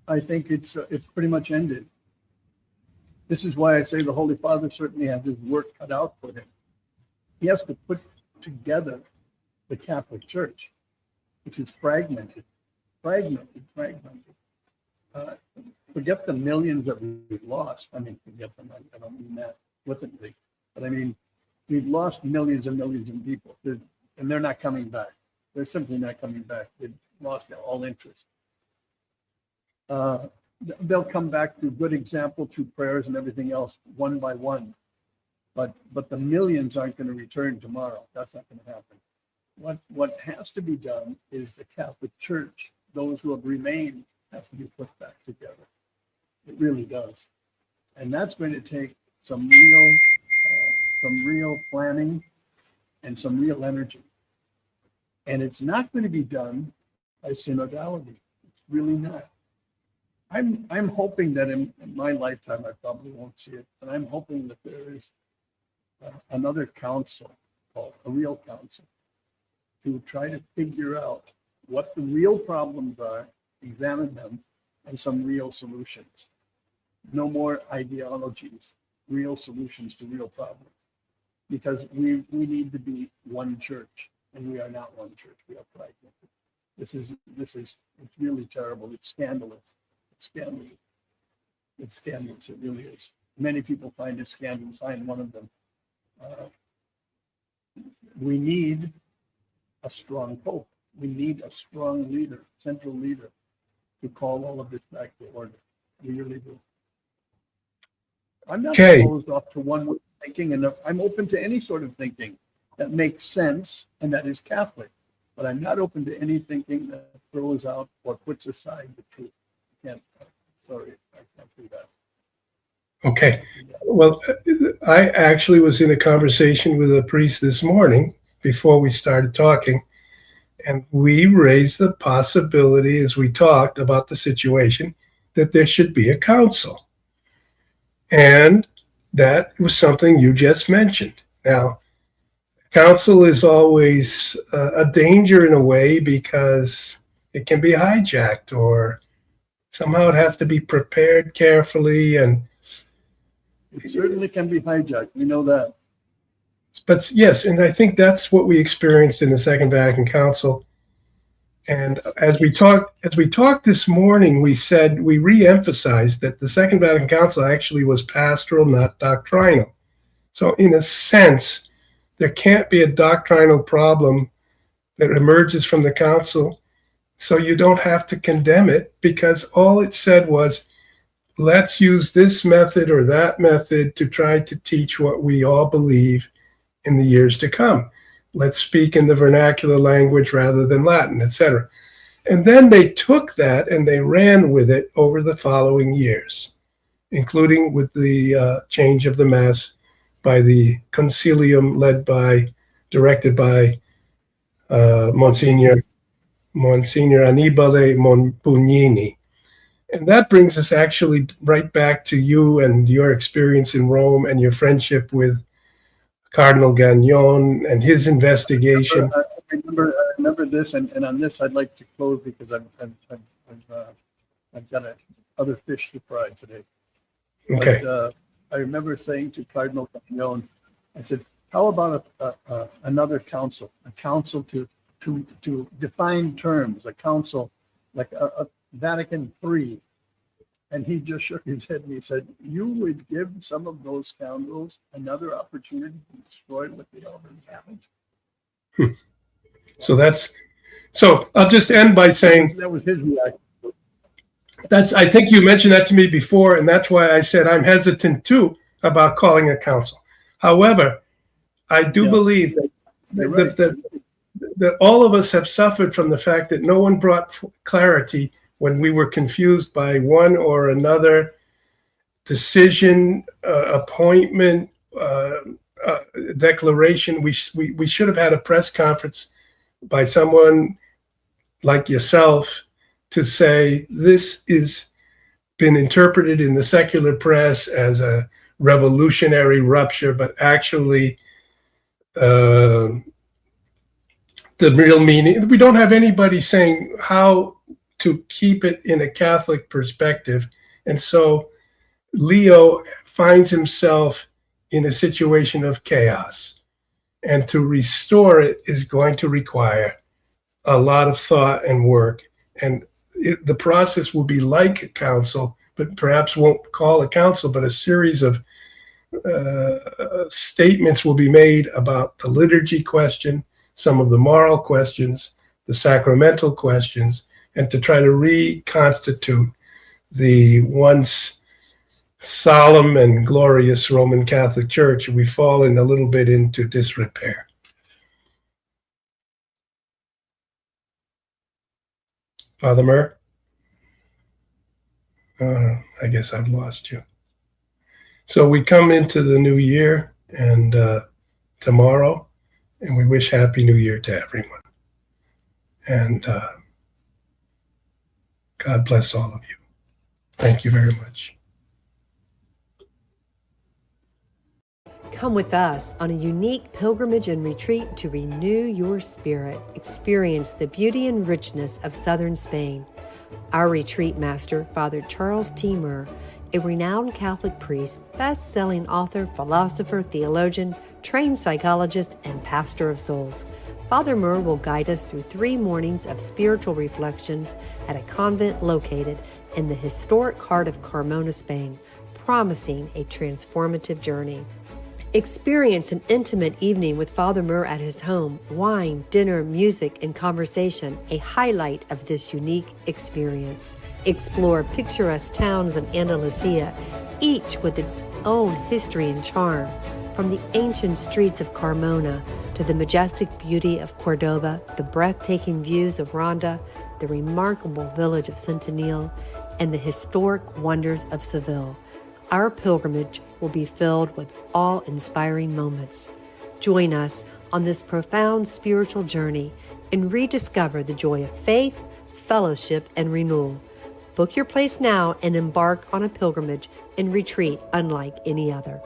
I think it's pretty much ended. This is why I say the Holy Father certainly has his work cut out for him. He has to put together the Catholic Church, which is fragmented. Forget the millions that we've lost. I mean, forget them. I don't mean that flippantly, but I mean, we've lost millions and millions of people, and they're not coming back. They're simply not coming back. They've lost all interest. They'll come back through good example, through prayers and everything else, one by one. But the millions aren't going to return tomorrow. That's not going to happen. What has to be done is the Catholic Church, those who have remained, have to be put back together. It really does. And that's going to take some real planning and some real energy. And it's not going to be done by synodality. It's really not. I'm hoping that in my lifetime, I probably won't see it, but I'm hoping that there is another council, called a real council, to try to figure out what the real problems are, examine them, and some real solutions. No more ideologies, real solutions to real problems. Because we need to be one church, and we are not one church. We are fragmented. It's really terrible. It's scandalous. It's scandalous. It really is. Many people find it scandalous. I am one of them. We need a strong pope. We need a strong leader, central leader, to call all of this back to order. We really do. I'm not closed off to one way of thinking, and I'm open to any sort of thinking that makes sense and that is Catholic. But I'm not open to any thinking that throws out or puts aside the truth. I can't do that. Okay. Well, I actually was in a conversation with a priest this morning before we started talking, and we raised the possibility as we talked about the situation that there should be a council. And that was something you just mentioned. Now, council is always a danger in a way because it can be hijacked, or somehow it has to be prepared carefully. And It certainly can be hijacked. We know that. but yes, and I think that's what we experienced in the Second Vatican Council. And as we talked this morning, we re-emphasized that the Second Vatican Council actually was pastoral, not doctrinal. So in a sense, there can't be a doctrinal problem that emerges from the council. So you don't have to condemn it, because all it said was, let's use this method or that method to try to teach what we all believe in the years to come. Let's speak in the vernacular language rather than Latin, etc. And then they took that and they ran with it over the following years, including with the change of the Mass by the Concilium directed by Monsignor Annibale Bugnini. And that brings us actually right back to you and your experience in Rome and your friendship with Cardinal Gagnon and his investigation. I remember this, and on this I'd like to close because I've got other fish to fry today. Okay. But, I remember saying to Cardinal Gagnon, I said, "How about another council? A council to define terms, a council like a Vatican III." And he just shook his head and he said, "You would give some of those scoundrels another opportunity to destroy what they already have." So I'll just end by saying That was his reaction. I think you mentioned that to me before, and that's why I said I'm hesitant too about calling a council. However, I do believe that all of us have suffered from the fact that no one brought clarity when we were confused by one or another decision, appointment, declaration. We should have had a press conference by someone like yourself to say this is been interpreted in the secular press as a revolutionary rupture, but actually the real meaning, we don't have anybody saying how to keep it in a Catholic perspective. And so Leo finds himself in a situation of chaos, and to restore it is going to require a lot of thought and work. And the process will be like a council, but perhaps won't call a council, but a series of statements will be made about the liturgy question, some of the moral questions, the sacramental questions, and to try to reconstitute the once solemn and glorious Roman Catholic Church. We've fallen a little bit into disrepair. Father Murr? I guess I've lost you. So we come into the new year and tomorrow, and we wish Happy New Year to everyone. And God bless all of you. Thank you very much. Come with us on a unique pilgrimage and retreat to renew your spirit. Experience the beauty and richness of southern Spain. Our retreat master, Father Charles T. Murr, a renowned Catholic priest, best-selling author, philosopher, theologian, trained psychologist, and pastor of souls. Father Murr will guide us through 3 mornings of spiritual reflections at a convent located in the historic heart of Carmona, Spain, promising a transformative journey. Experience an intimate evening with Father Murr at his home. Wine, dinner, music, and conversation, a highlight of this unique experience. Explore picturesque towns in Andalusia, each with its own history and charm. From the ancient streets of Carmona to the majestic beauty of Cordoba, the breathtaking views of Ronda, the remarkable village of Centenil, and the historic wonders of Seville. Our pilgrimage will be filled with awe-inspiring moments. Join us on this profound spiritual journey and rediscover the joy of faith, fellowship, and renewal. Book your place now and embark on a pilgrimage and retreat unlike any other.